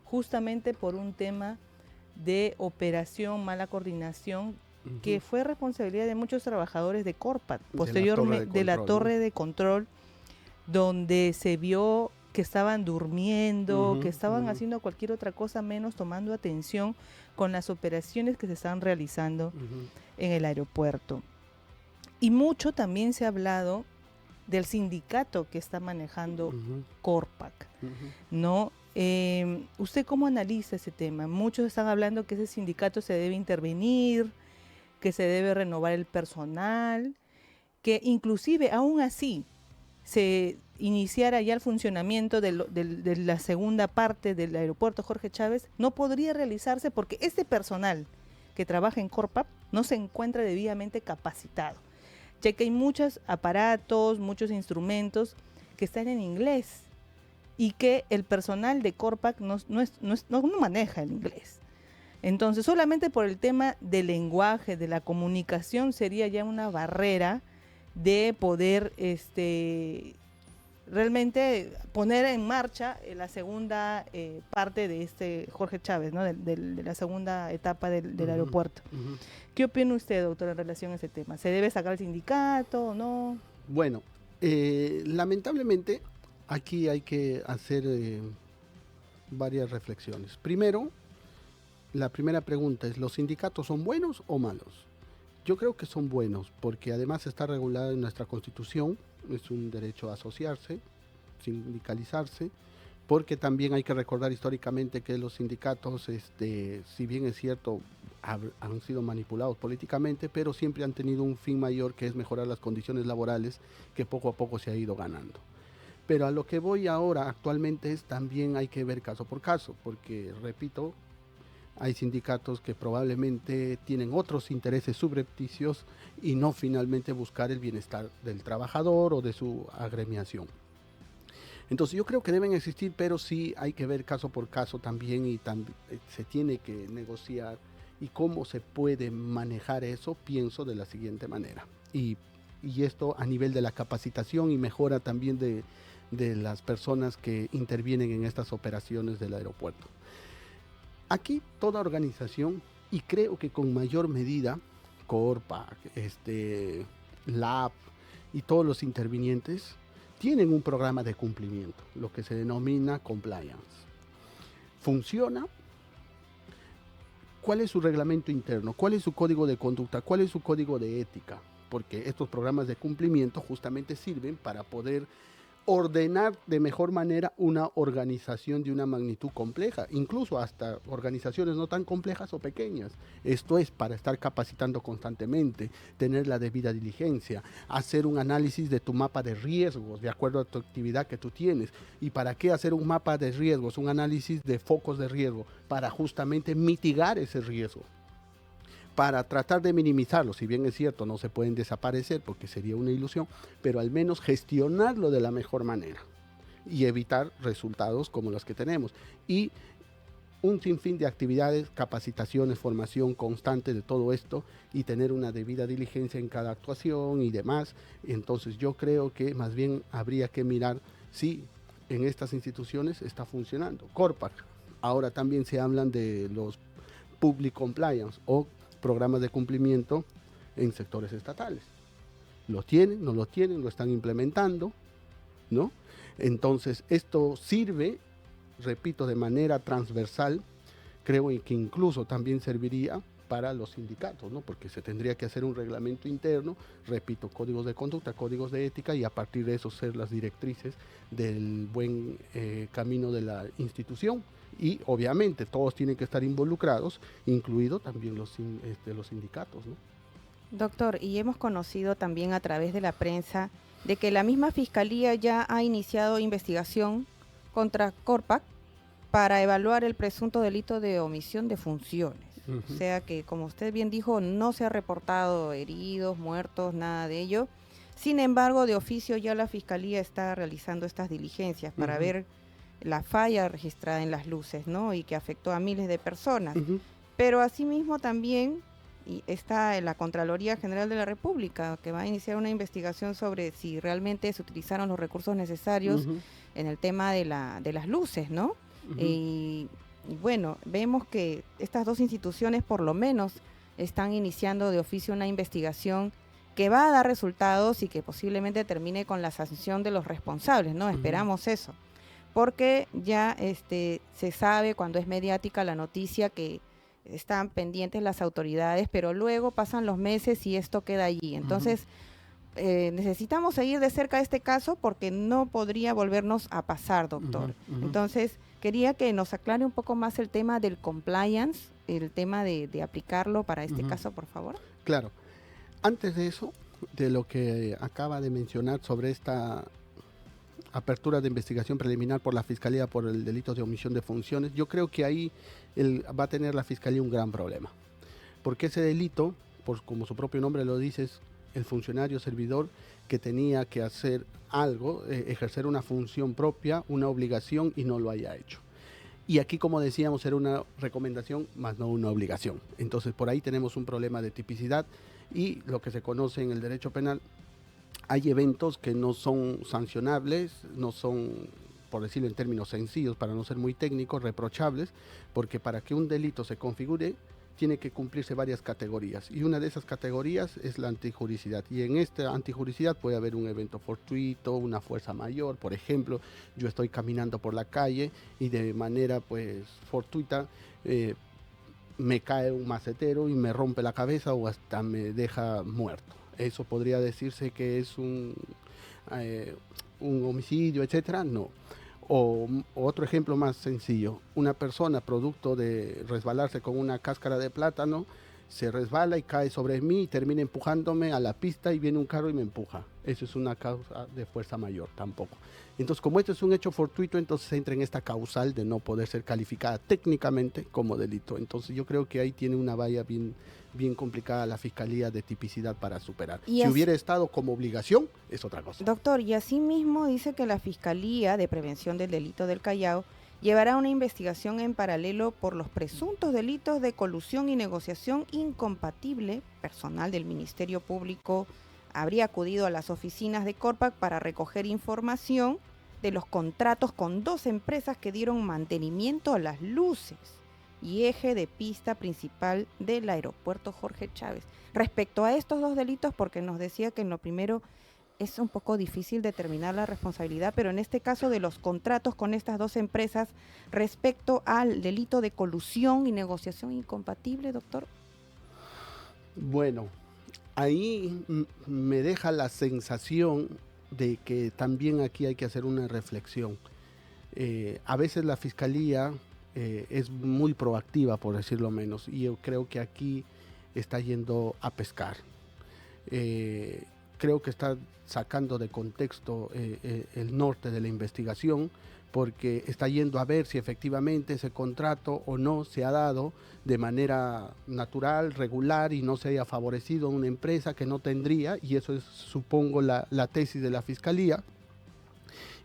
[SPEAKER 3] justamente por un tema de operación, mala coordinación, que fue responsabilidad de muchos trabajadores de Corpat, posteriormente de la torre de control, donde se vio que estaban durmiendo, que estaban haciendo cualquier otra cosa menos tomando atención con las operaciones que se estaban realizando en el aeropuerto. Y mucho también se ha hablado del sindicato que está manejando Corpac, ¿no? ¿Usted cómo analiza ese tema? Muchos están hablando que ese sindicato se debe intervenir, que se debe renovar el personal, que inclusive aún así se iniciara ya el funcionamiento de la segunda parte del aeropuerto Jorge Chávez, no podría realizarse porque este personal que trabaja en Corpac no se encuentra debidamente capacitado, ya que hay muchos aparatos, muchos instrumentos que están en inglés y que el personal de Corpac no maneja el inglés. Entonces, solamente por el tema del lenguaje, de la comunicación, sería ya una barrera de poder realmente poner en marcha la segunda parte de este Jorge Chávez, ¿no? de la segunda etapa del aeropuerto. ¿Qué opina usted, doctor, en relación a ese tema? ¿Se debe sacar el sindicato o no?
[SPEAKER 8] Bueno, lamentablemente aquí hay que hacer varias reflexiones. Primero, la primera pregunta es, ¿los sindicatos son buenos o malos? Yo creo que son buenos, porque además está regulado en nuestra Constitución, es un derecho a asociarse, sindicalizarse, porque también hay que recordar históricamente que los sindicatos, si bien es cierto, han sido manipulados políticamente, pero siempre han tenido un fin mayor, que es mejorar las condiciones laborales, que poco a poco se ha ido ganando. Pero a lo que voy ahora actualmente es también hay que ver caso por caso, porque, repito, hay sindicatos que probablemente tienen otros intereses subrepticios y no finalmente buscar el bienestar del trabajador o de su agremiación. Entonces yo creo que deben existir, pero sí hay que ver caso por caso también y se tiene que negociar. ¿Y cómo se puede manejar eso? Pienso de la siguiente manera. Y esto a nivel de la capacitación y mejora también de las personas que intervienen en estas operaciones del aeropuerto. Aquí toda organización, y creo que con mayor medida, Corpac, LAB y todos los intervinientes, tienen un programa de cumplimiento, lo que se denomina compliance. ¿Funciona? ¿Cuál es su reglamento interno? ¿Cuál es su código de conducta? ¿Cuál es su código de ética? Porque estos programas de cumplimiento justamente sirven para poder ordenar de mejor manera una organización de una magnitud compleja, incluso hasta organizaciones no tan complejas o pequeñas. Esto es para estar capacitando constantemente, tener la debida diligencia, hacer un análisis de tu mapa de riesgos de acuerdo a tu actividad que tú tienes. ¿Y para qué hacer un mapa de riesgos, un análisis de focos de riesgo? Para justamente mitigar ese riesgo. para tratar de minimizarlo. Si bien es cierto, no se pueden desaparecer porque sería una ilusión, pero al menos gestionarlo de la mejor manera y evitar resultados como los que tenemos. Y un sinfín de actividades, capacitaciones, formación constante de todo esto y tener una debida diligencia en cada actuación y demás. Entonces yo creo que más bien habría que mirar si en estas instituciones está funcionando. Corpac, ahora también se hablan de los Public Compliance o programas de cumplimiento en sectores estatales. ¿Lo tienen? ¿No lo tienen? ¿Lo están implementando? ¿No? Entonces, esto sirve, repito, de manera transversal, creo que incluso también serviría para los sindicatos, ¿no? Porque se tendría que hacer un reglamento interno, repito, códigos de conducta, códigos de ética, y a partir de eso ser las directrices del buen camino de la institución. Y obviamente todos tienen que estar involucrados, incluido también los sindicatos, ¿no?
[SPEAKER 4] Doctor, y hemos conocido también a través de la prensa de que la misma Fiscalía ya ha iniciado investigación contra Corpac para evaluar el presunto delito de omisión de funciones. O sea que, como usted bien dijo, no se ha reportado heridos, muertos, nada de ello. Sin embargo, de oficio ya la Fiscalía está realizando estas diligencias para ver la falla registrada en las luces, ¿no? Y que afectó a miles de personas. Pero asimismo también está la Contraloría General de la República, que va a iniciar una investigación sobre si realmente se utilizaron los recursos necesarios en el tema de las luces, ¿no? Y bueno, vemos que estas dos instituciones por lo menos están iniciando de oficio una investigación que va a dar resultados y que posiblemente termine con la sanción de los responsables, ¿no? Esperamos eso. Porque ya se sabe cuando es mediática la noticia que están pendientes las autoridades, pero luego pasan los meses y esto queda allí. Entonces, necesitamos seguir de cerca este caso porque no podría volvernos a pasar, doctor. Entonces, quería que nos aclare un poco más el tema del compliance, el tema de aplicarlo para este caso, por favor.
[SPEAKER 8] Claro. Antes de eso, de lo que acaba de mencionar sobre esta apertura de investigación preliminar por la Fiscalía por el delito de omisión de funciones, yo creo que ahí va a tener la Fiscalía un gran problema. Porque ese delito, como su propio nombre lo dice, es el funcionario servidor que tenía que hacer algo, ejercer una función propia, una obligación, y no lo haya hecho. Y aquí, como decíamos, era una recomendación más no una obligación. Entonces, por ahí tenemos un problema de tipicidad y lo que se conoce en el derecho penal. Hay eventos que no son sancionables, no son, por decirlo en términos sencillos, para no ser muy técnicos, reprochables, porque para que un delito se configure, tiene que cumplirse varias categorías. Y una de esas categorías es la antijuricidad. Y en esta antijuricidad puede haber un evento fortuito, una fuerza mayor. Por ejemplo, yo estoy caminando por la calle y de manera fortuita me cae un macetero y me rompe la cabeza o hasta me deja muerto. Eso podría decirse que es un homicidio, etcétera. No. O otro ejemplo más sencillo, una persona producto de resbalarse con una cáscara de plátano, se resbala y cae sobre mí y termina empujándome a la pista y viene un carro y me empuja. Eso es una causa de fuerza mayor tampoco. Entonces, como esto es un hecho fortuito, entonces entra en esta causal de no poder ser calificada técnicamente como delito. Entonces yo creo que ahí tiene una valla bien complicada la Fiscalía de tipicidad para superar. Si hubiera estado como obligación, es otra cosa.
[SPEAKER 4] Doctor, y asimismo dice que la Fiscalía de Prevención del Delito del Callao llevará una investigación en paralelo por los presuntos delitos de colusión y negociación incompatible. Personal del Ministerio Público habría acudido a las oficinas de Corpac para recoger información de los contratos con 2 empresas que dieron mantenimiento a las luces y eje de pista principal del aeropuerto Jorge Chávez. Respecto a estos 2 delitos, porque nos decía que en lo primero es un poco difícil determinar la responsabilidad, pero en este caso de los contratos con estas 2 empresas, respecto al delito de colusión y negociación incompatible, doctor.
[SPEAKER 8] Bueno, ahí me deja la sensación de que también aquí hay que hacer una reflexión. A veces la Fiscalía es muy proactiva, por decirlo menos, y yo creo que aquí está yendo a pescar. Creo que está sacando de contexto el norte de la investigación, porque está yendo a ver si efectivamente ese contrato o no se ha dado de manera natural, regular, y no se haya favorecido a una empresa que no tendría, y eso es, supongo, la tesis de la Fiscalía,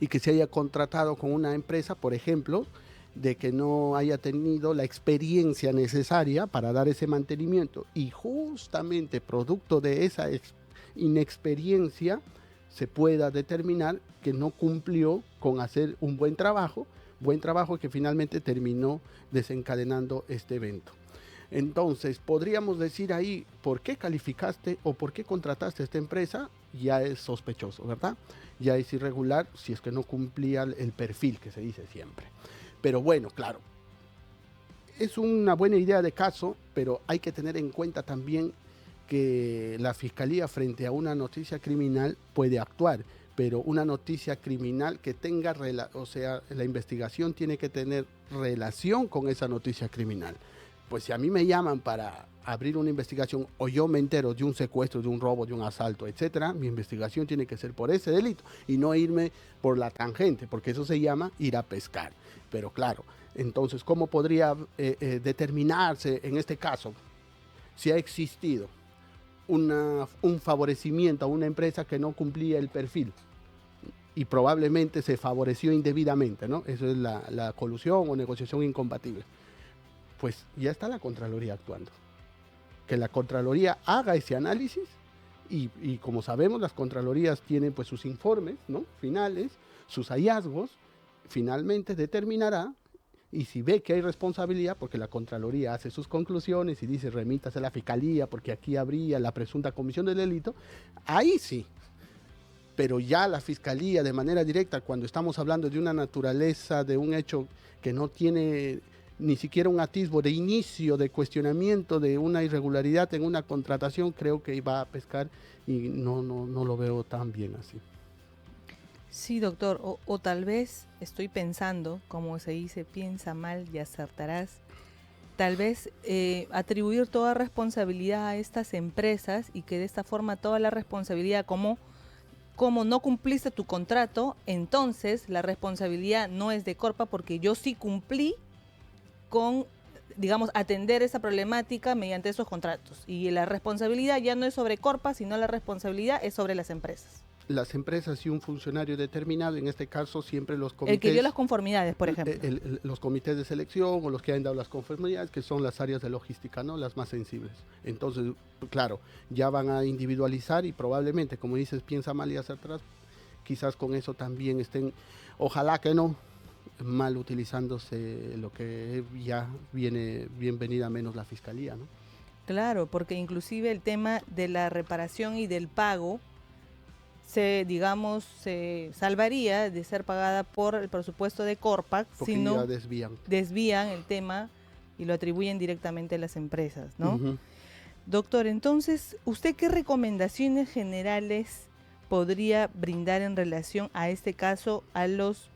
[SPEAKER 8] y que se haya contratado con una empresa, por ejemplo, de que no haya tenido la experiencia necesaria para dar ese mantenimiento, y justamente producto de esa inexperiencia se pueda determinar que no cumplió con hacer un buen trabajo que finalmente terminó desencadenando este evento. Entonces, podríamos decir ahí, ¿por qué calificaste o por qué contrataste a esta empresa? Ya es sospechoso, ¿verdad? Ya es irregular si es que no cumplía el perfil que se dice siempre. Pero bueno, claro, es una buena idea de caso, pero hay que tener en cuenta también que la Fiscalía frente a una noticia criminal puede actuar, pero una noticia criminal que tenga, o sea, la investigación tiene que tener relación con esa noticia criminal. Pues si a mí me llaman para abrir una investigación o yo me entero de un secuestro, de un robo, de un asalto, etcétera, mi investigación tiene que ser por ese delito y no irme por la tangente, porque eso se llama ir a pescar. Pero claro, entonces, ¿cómo podría determinarse en este caso si ha existido un favorecimiento a una empresa que no cumplía el perfil? Y probablemente se favoreció indebidamente, ¿no? Eso es la colusión o negociación incompatible. Pues ya está la Contraloría actuando. Que la Contraloría haga ese análisis y como sabemos, las Contralorías tienen pues sus informes, ¿no?, finales, sus hallazgos, finalmente determinará, y si ve que hay responsabilidad, porque la Contraloría hace sus conclusiones y dice remítase a la Fiscalía porque aquí habría la presunta comisión del delito, ahí sí. Pero ya la Fiscalía de manera directa, cuando estamos hablando de una naturaleza, de un hecho que no tiene ni siquiera un atisbo de inicio, de cuestionamiento de una irregularidad en una contratación, creo que va a pescar y no lo veo tan bien así.
[SPEAKER 3] Sí, doctor, o tal vez estoy pensando, como se dice, piensa mal y acertarás, tal vez atribuir toda responsabilidad a estas empresas y que de esta forma toda la responsabilidad, como no cumpliste tu contrato, entonces la responsabilidad no es de Corpa porque yo sí cumplí con, digamos, atender esa problemática mediante esos contratos. Y la responsabilidad ya no es sobre Corpa, sino la responsabilidad es sobre las empresas.
[SPEAKER 8] Las empresas y un funcionario determinado, en este caso siempre los comités...
[SPEAKER 3] El que dio las conformidades, por ejemplo.
[SPEAKER 8] Los comités de selección o los que han dado las conformidades, que son las áreas de logística, ¿no?, las más sensibles. Entonces, claro, ya van a individualizar y probablemente, como dices, piensa mal y hacia atrás, quizás con eso también estén, ojalá que no, mal utilizándose lo que ya viene bienvenida menos la Fiscalía, ¿no?
[SPEAKER 3] Claro, porque inclusive el tema de la reparación y del pago se salvaría de ser pagada por el presupuesto de Corpac,
[SPEAKER 8] porque
[SPEAKER 3] sino
[SPEAKER 8] ya
[SPEAKER 3] desvían el tema y lo atribuyen directamente a las empresas, ¿no?
[SPEAKER 8] Uh-huh.
[SPEAKER 3] Doctor, entonces, ¿usted qué recomendaciones generales podría brindar en relación a este caso a los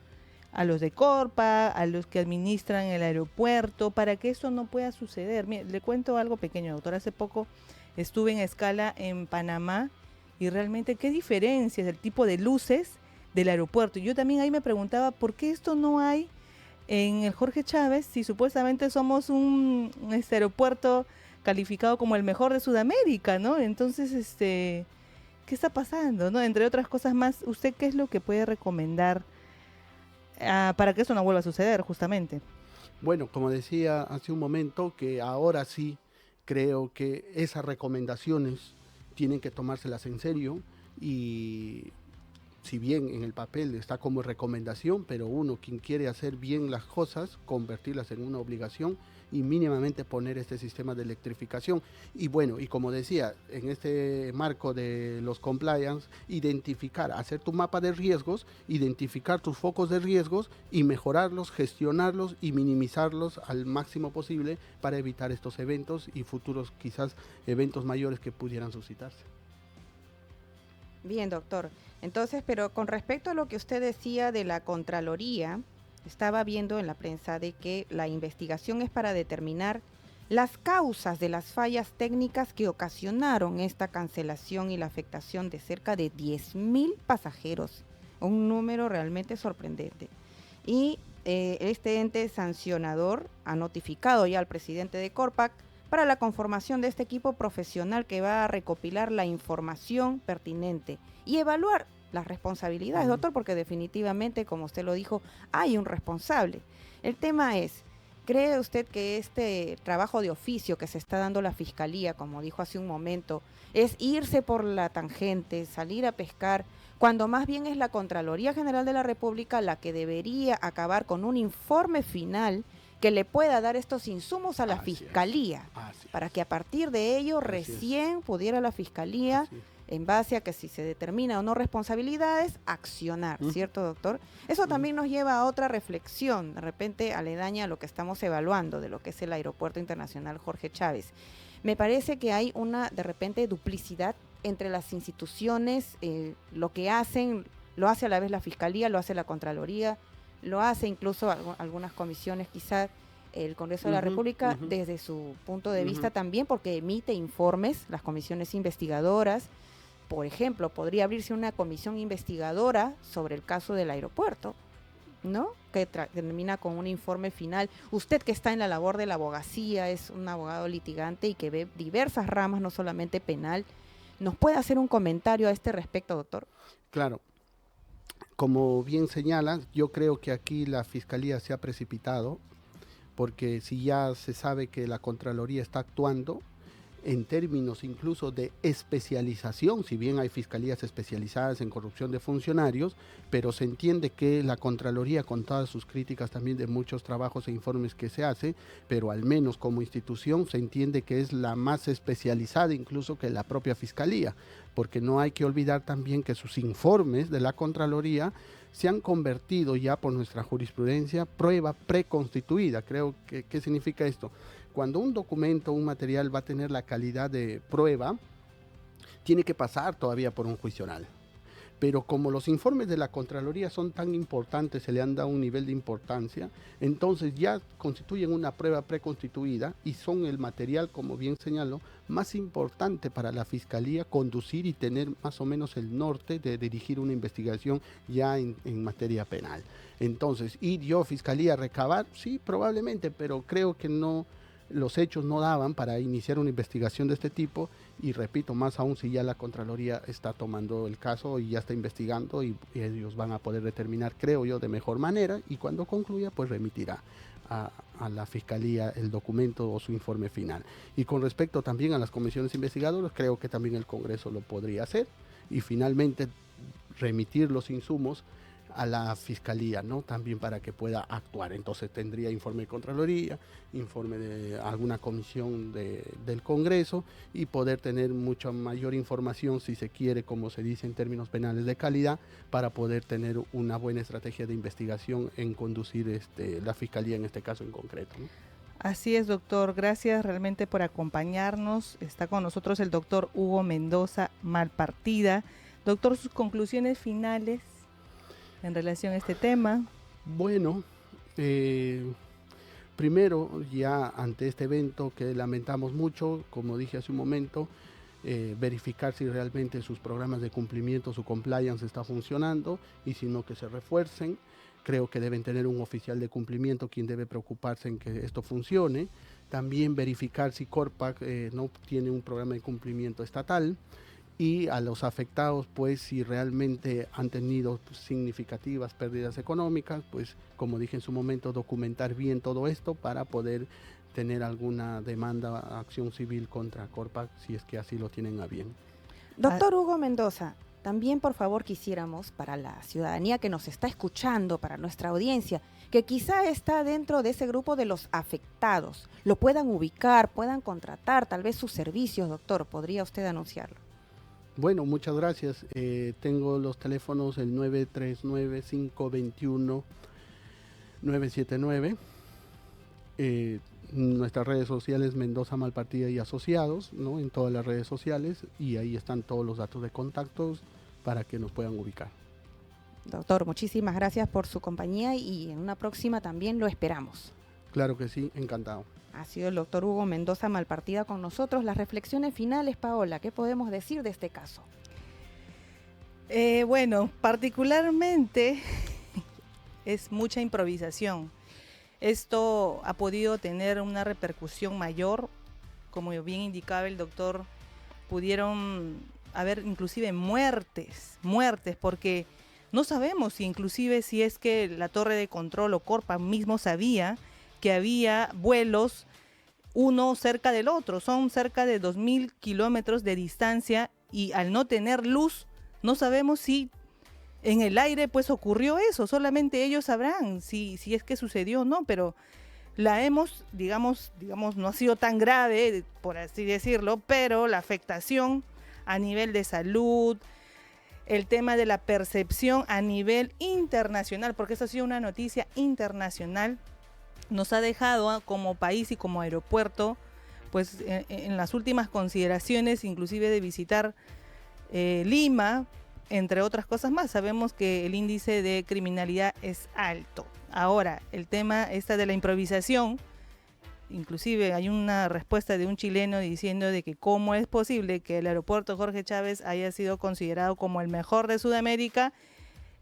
[SPEAKER 3] de Corpa, a los que administran el aeropuerto, para que eso no pueda suceder? Mire, le cuento algo pequeño, doctor. Hace poco estuve en escala en Panamá y realmente qué diferencia es el tipo de luces del aeropuerto. Y yo también ahí me preguntaba, ¿por qué esto no hay en el Jorge Chávez si supuestamente somos un aeropuerto calificado como el mejor de Sudamérica, ¿no? Entonces, ¿qué está pasando, no? Entre otras cosas más, ¿usted qué es lo que puede recomendar para que eso no vuelva a suceder, justamente?
[SPEAKER 8] Bueno, como decía hace un momento, que ahora sí creo que esas recomendaciones tienen que tomárselas en serio, y si bien en el papel está como recomendación, pero uno, quien quiere hacer bien las cosas, convertirlas en una obligación y mínimamente poner este sistema de electrificación. Y bueno, y como decía, en este marco de los compliance, identificar, hacer tu mapa de riesgos, identificar tus focos de riesgos y mejorarlos, gestionarlos y minimizarlos al máximo posible para evitar estos eventos y futuros quizás eventos mayores que pudieran suscitarse.
[SPEAKER 4] Bien, doctor. Entonces, pero con respecto a lo que usted decía de la Contraloría, estaba viendo en la prensa de que la investigación es para determinar las causas de las fallas técnicas que ocasionaron esta cancelación y la afectación de cerca de 10.000 pasajeros, un número realmente sorprendente. y este ente sancionador ha notificado ya al presidente de Corpac para la conformación de este equipo profesional que va a recopilar la información pertinente y evaluar las responsabilidades, doctor, porque definitivamente, como usted lo dijo, hay un responsable. El tema es, ¿cree usted que este trabajo de oficio que se está dando la Fiscalía, como dijo hace un momento, es irse por la tangente, salir a pescar, cuando más bien es la Contraloría General de la República la que debería acabar con un informe final que le pueda dar estos insumos a la Fiscalía, para que a partir de ello recién pudiera la Fiscalía, en base a que si se determina o no responsabilidades, accionar, ¿cierto, doctor? Eso también nos lleva a otra reflexión, de repente aledaña a lo que estamos evaluando de lo que es el Aeropuerto Internacional Jorge Chávez. Me parece que hay una, de repente, duplicidad entre las instituciones, lo que hacen, lo hace a la vez la Fiscalía, lo hace la Contraloría, lo hace incluso algunas comisiones, quizás el Congreso de la República, desde su punto de vista también, porque emite informes, las comisiones investigadoras. Por ejemplo, podría abrirse una comisión investigadora sobre el caso del aeropuerto, ¿no? Que termina con un informe final. Usted, que está en la labor de la abogacía, es un abogado litigante y que ve diversas ramas, no solamente penal, ¿nos puede hacer un comentario a este respecto, doctor?
[SPEAKER 8] Claro. Como bien señalas, yo creo que aquí la Fiscalía se ha precipitado, porque si ya se sabe que la Contraloría está actuando en términos incluso de especialización, si bien hay fiscalías especializadas en corrupción de funcionarios, pero se entiende que la Contraloría, con todas sus críticas también de muchos trabajos e informes que se hace, pero al menos como institución se entiende que es la más especializada incluso que la propia Fiscalía, porque no hay que olvidar también que sus informes de la Contraloría se han convertido ya por nuestra jurisprudencia prueba preconstituida. Creo que, ¿qué significa esto? Cuando un documento, un material va a tener la calidad de prueba, tiene que pasar todavía por un juicio oral. Pero como los informes de la Contraloría son tan importantes, se le han dado un nivel de importancia, entonces ya constituyen una prueba preconstituida y son el material, como bien señaló, más importante para la Fiscalía conducir y tener más o menos el norte de dirigir una investigación ya en materia penal. Entonces, ¿ir yo, Fiscalía, a recabar? Sí, probablemente, pero creo que no. Los hechos no daban para iniciar una investigación de este tipo y repito, más aún si ya la Contraloría está tomando el caso y ya está investigando y ellos van a poder determinar, creo yo, de mejor manera y cuando concluya pues remitirá a la Fiscalía el documento o su informe final. Y con respecto también a las comisiones investigadoras, creo que también el Congreso lo podría hacer y finalmente remitir los insumos a la Fiscalía, ¿no? También para que pueda actuar. Entonces tendría informe de Contraloría, informe de alguna comisión del Congreso y poder tener mucha mayor información, si se quiere, como se dice en términos penales, de calidad, para poder tener una buena estrategia de investigación en conducir la Fiscalía en este caso en concreto, ¿no?
[SPEAKER 3] Así es, doctor. Gracias realmente por acompañarnos. Está con nosotros el doctor Hugo Mendoza Malpartida. Doctor, sus conclusiones finales en relación a este tema.
[SPEAKER 8] Bueno, primero, ya ante este evento que lamentamos mucho, como dije hace un momento, verificar si realmente sus programas de cumplimiento, su compliance está funcionando y si no, que se refuercen. Creo que deben tener un oficial de cumplimiento quien debe preocuparse en que esto funcione. También verificar si Corpac no tiene un programa de cumplimiento estatal. Y a los afectados, pues si realmente han tenido significativas pérdidas económicas, pues como dije en su momento, documentar bien todo esto para poder tener alguna demanda, acción civil contra Corpac, si es que así lo tienen a bien.
[SPEAKER 4] Doctor Hugo Mendoza, también por favor quisiéramos para la ciudadanía que nos está escuchando, para nuestra audiencia, que quizá está dentro de ese grupo de los afectados, lo puedan ubicar, puedan contratar tal vez sus servicios, doctor, ¿podría usted anunciarlo?
[SPEAKER 8] Bueno, muchas gracias. Tengo los teléfonos el 939-521-979. Nuestras redes sociales Mendoza Malpartida y Asociados, ¿no? En todas las redes sociales y ahí están todos los datos de contactos para que nos puedan ubicar.
[SPEAKER 4] Doctor, muchísimas gracias por su compañía y en una próxima también lo esperamos.
[SPEAKER 8] Claro que sí, encantado.
[SPEAKER 4] Ha sido el doctor Hugo Mendoza Malpartida con nosotros. Las reflexiones finales, Paola, ¿qué podemos decir de este caso?
[SPEAKER 3] Bueno, particularmente es mucha improvisación. Esto ha podido tener una repercusión mayor, como bien indicaba el doctor, pudieron haber inclusive muertes, porque no sabemos si inclusive si es que la torre de control o Corpa mismo sabía que había vuelos uno cerca del otro, son cerca de 2.000 kilómetros de distancia y al no tener luz, no sabemos si en el aire pues ocurrió eso, solamente ellos sabrán si es que sucedió o no, pero la hemos, digamos, no ha sido tan grave, por así decirlo, pero la afectación a nivel de salud, el tema de la percepción a nivel internacional, porque eso ha sido una noticia internacional, nos ha dejado como país y como aeropuerto, pues en las últimas consideraciones, inclusive de visitar Lima, entre otras cosas más. Sabemos que el índice de criminalidad es alto. Ahora, el tema de la improvisación, inclusive hay una respuesta de un chileno diciendo de que cómo es posible que el aeropuerto Jorge Chávez haya sido considerado como el mejor de Sudamérica.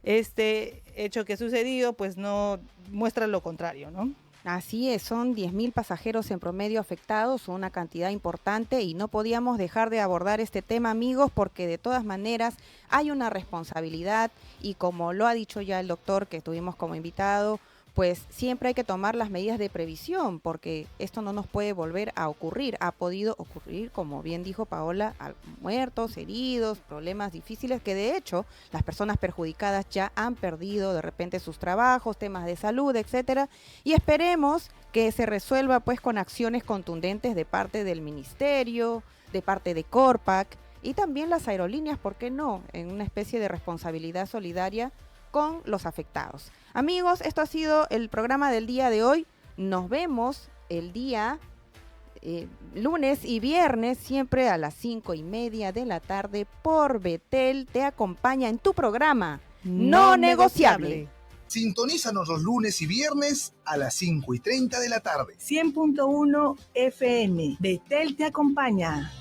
[SPEAKER 3] Este hecho que ha sucedido pues no muestra lo contrario, ¿no?
[SPEAKER 4] Así es, son 10.000 pasajeros en promedio afectados, una cantidad importante, y no podíamos dejar de abordar este tema, amigos, porque de todas maneras hay una responsabilidad, y como lo ha dicho ya el doctor que tuvimos como invitado, pues siempre hay que tomar las medidas de previsión, porque esto no nos puede volver a ocurrir. Ha podido ocurrir, como bien dijo Paola, muertos, heridos, problemas difíciles, que de hecho las personas perjudicadas ya han perdido de repente sus trabajos, temas de salud, etcétera, y esperemos que se resuelva pues con acciones contundentes de parte del ministerio, de parte de Corpac y también las aerolíneas, ¿por qué no?, en una especie de responsabilidad solidaria con los afectados. Amigos, esto ha sido el programa del día de hoy. Nos vemos el día lunes y viernes, siempre a las 5:30 de la tarde por Betel. Te acompaña en tu programa No Negociable.
[SPEAKER 9] Sintonízanos los lunes y viernes a las 5:30 de la tarde.
[SPEAKER 10] 100.1 FM. Betel te acompaña.